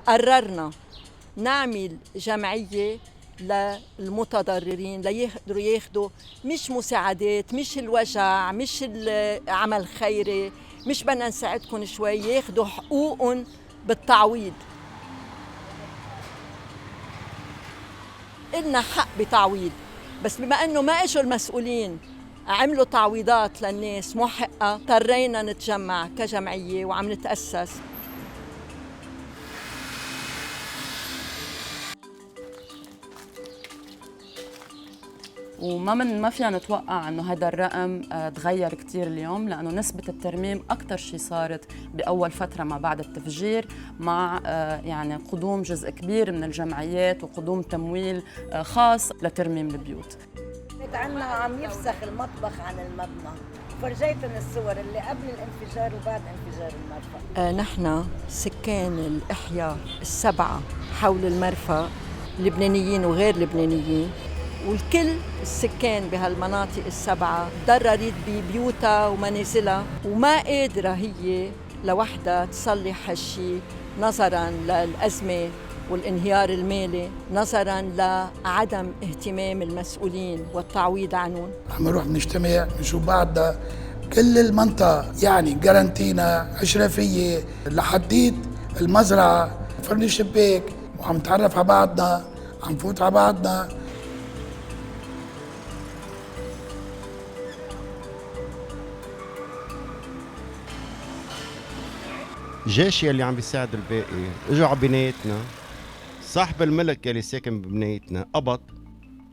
قررنا نعمل جمعية للمتضررين ليقدروا ياخدوا مش مساعدات، مش الوجع، مش العمل خيري، مش بدنا نساعدكم شوي، ياخدوا حقوقهم بالتعويض. إلنا حق بتعويض، بس بما أنه ما إجوا المسؤولين عملوا تعويضات للناس محقة، اضطرينا نتجمع كجمعية وعم نتأسس. ما فينا نتوقع انه هذا الرقم تغير كثير اليوم، لانه نسبه الترميم اكثر شيء صارت باول فتره ما بعد التفجير، مع يعني قدوم جزء كبير من الجمعيات وقدوم تمويل خاص لترميم البيوت. عنا عم يفسخ المطبخ عن المبنى، فرجيتن الصور اللي قبل الانفجار وبعد انفجار المرفأ. نحن سكان الإحياء السبعة حول المرفأ، لبنانيين وغير لبنانيين، والكل السكان بهالمناطق السبعة تضررت ببيوتها ومنازلها، وما قادرة هي لوحدها تصلح هالشي نظراً للأزمة والانهيار المالي، نظراً لعدم اهتمام المسؤولين والتعويض عنهم. عم نروح بنجتمع بنشوف بعضنا كل المنطقة، يعني قرنطينة، أشرفية، لحديد المزرعة، فرن الشباك، وعم نتعرف على بعضنا، عم نفوت على بعضنا. جيش يلي عم بيساعد الباقي اجوا على بنايتنا، صاحب الملك يلي ساكن ببنايتنا قبض،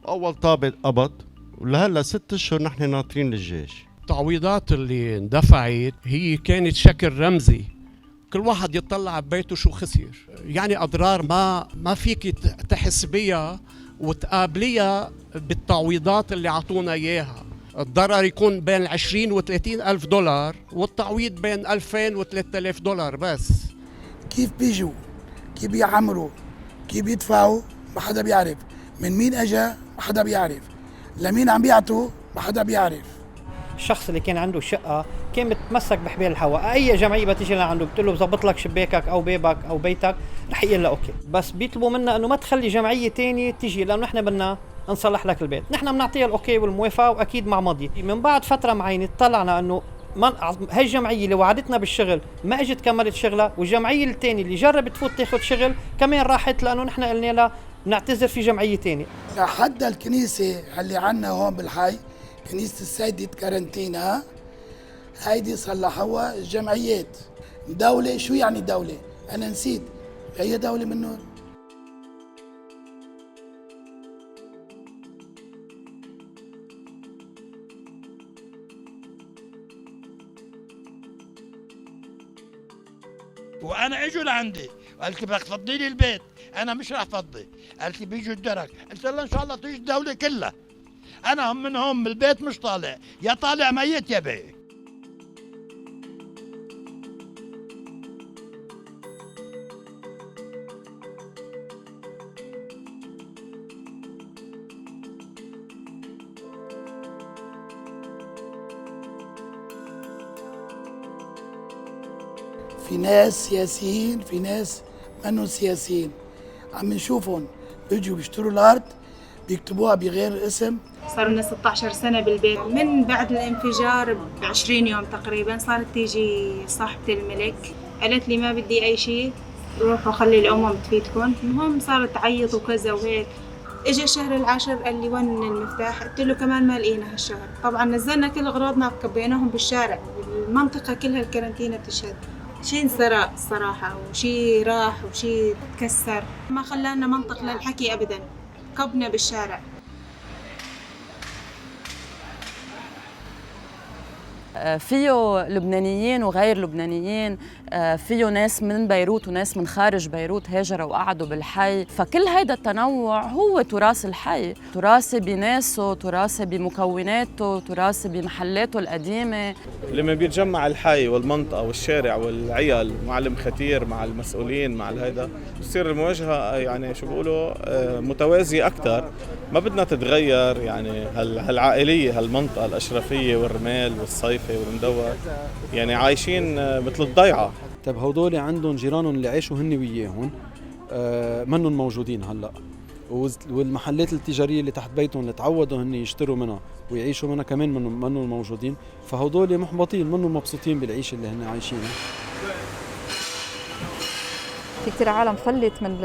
اول طابق قبض، ولهلا 6 اشهر نحن ناطرين للجيش. التعويضات اللي اندفعت هي كانت شكل رمزي، كل واحد يطلع ببيته شو خسر، يعني اضرار ما فيك تحس بيها وتقابليها بالتعويضات اللي عطونا اياها. الضرر يكون بين 20 و 30 ألف دولار، والتعويض بين 2000 و 3000 دولار بس. كيف بيجوا، كيف بيعمروا، كيف بيدفعوا، ما حدا بيعرف. من مين اجا ما حدا بيعرف، لمين عم بيعطوا ما حدا بيعرف. الشخص اللي كان عنده شقة كان متمسك بحبال الهواء، أي جمعية بتيجي لعنده بتقول له بظبط لك شباكك أو بابك أو بيتك، رح يقول له أوكي، بس بيطلبوا منا إنه ما تخلي جمعية تانية تيجي، لأنه نحن بدنا نصلح لك البيت. نحن بنعطيها الأوكي والموافقة، وأكيد مع ماضي. من بعد فترة معينة طلعنا إنه هاي الجمعية اللي وعدتنا بالشغل ما اجت كملت شغلها، والجمعية الثانية اللي جربت تفوت تاخذ شغل كمان راحت، لأنه نحن قلنا لها نعتذر في جمعية ثانية. لحد الكنيسة اللي عنا هون بالحي، كنيسة السيدة قرنطينة، هيدي صلحوها الجمعيات. دولة، شو يعني دولة؟ أنا نسيت، هي دولة منهم؟ وانا اجوا لعندي قالت لي بدك تفضي لي البيت، انا مش رح فضي، قالت لي بيجوا الدرك، قلت لها ان شاء الله تيجي الدوله كلها، انا هم من هون من البيت مش طالع، يا طالع ميت يا بي. في ناس سياسيين، في ناس منهم سياسيين، عم نشوفهم بيجوا بيشتروا الارض بيكتبوها بغير اسم. صار لنا 16 سنة بالبيت، من بعد الانفجار ب20 يوم تقريبا صارت تيجي صاحبة الملك قالت لي ما بدي اي شيء، روحوا خلي الامم تفيدكم. المهم صارت تعيط وكذا وهيك. اجى الشهر العاشر قال لي وين المفتاح؟ قلت له كمان ما لقينا هالشهر. طبعا نزلنا كل اغراضنا كبيناهم بالشارع، المنطقة كلها الكارنتينا بتشهد. شي انسرق الصراحة، وشي راح وشي تكسر، ما خلانا منطق للحكي أبدا، كبنا بالشارع. فيه لبنانيين وغير لبنانيين، فيه ناس من بيروت وناس من خارج بيروت هاجروا وقعدوا بالحي، فكل هيدا التنوع هو تراث الحي، تراثي بناسه، تراثي بمكوناته، تراثي بمحلاته القديمة. لما بيتجمع الحي والمنطقة والشارع والعيال مع المختير مع المسؤولين مع الهيدا، بصير المواجهة يعني شو بيقولوا متوازية أكثر، ما بدنا تتغير يعني هالعائلية، هالمنطقة الأشرفية والرمال والصيفة والمدور، يعني عايشين مثل الضيعة. طيب هودول عندهم جيرانهم اللي عاشوا هن وياهم، منهم موجودين هلا، والمحلات التجاريه اللي تحت بيتهم اللي تعودوا هن يشتروا منها ويعيشوا منها كمان منهم موجودين، فهدول محبطين، منهم مبسوطين بالعيشه اللي هن عايشينها. في كثير عالم فلت من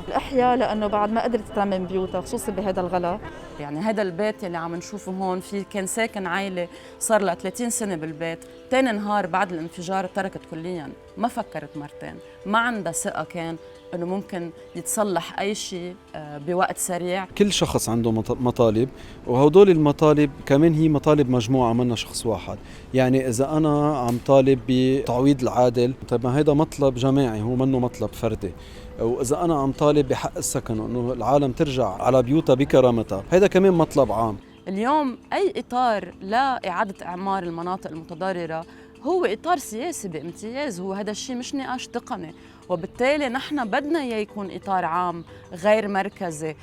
الأحياء لأنه بعد ما قدرت ترمم بيوتها، خصوصا بهذا الغلا. يعني هذا البيت اللي عم نشوفه هون في كان ساكن عائلة صار لها 30 سنة بالبيت، تاني نهار بعد الانفجار تركت كلياً، ما فكرت مرتين، ما عندها ثقة كان انه ممكن يتصلح اي شيء بوقت سريع. كل شخص عنده مطالب، وهدول المطالب كمان هي مطالب مجموعة منا شخص واحد. يعني إذا أنا عم طالب بتعويض العادل، طيب ما هيدا مطلب جماعي، هو منه مطلب فردي. وإذا أنا عم طالب بحق السكن، إنه العالم ترجع على بيوتها بكرامتها، هيدا كمان مطلب عام. اليوم أي إطار لإعادة إعمار المناطق المتضررة هو إطار سياسي بامتياز، هو هذا الشيء مش نقاش تقني، وبالتالي نحن بدنا إياه يكون إطار عام غير مركزي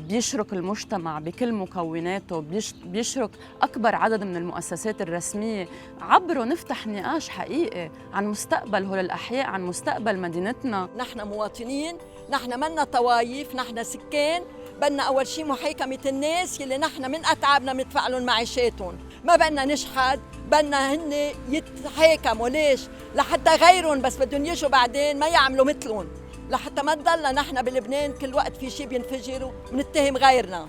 بيشرك المجتمع بكل مكوناته، بيشرك أكبر عدد من المؤسسات الرسمية، عبره نفتح نقاش حقيقي عن مستقبل هول الأحياء، عن مستقبل مدينتنا. نحن مواطنين، نحن منا طوايف، نحن سكان، بدنا أول شيء محاكمة الناس يلي نحن من أتعابنا بندفع لهم معيشاتهم، ما بدنا نشحد، بدنا هن يتحاكموا. ليش؟ لحتى غيرهم بس بدهم يجوا بعدين ما يعملوا مثلهم، لحتى ما تضلنا نحن بلبنان كل وقت في شيء بينفجر ونتهم غيرنا.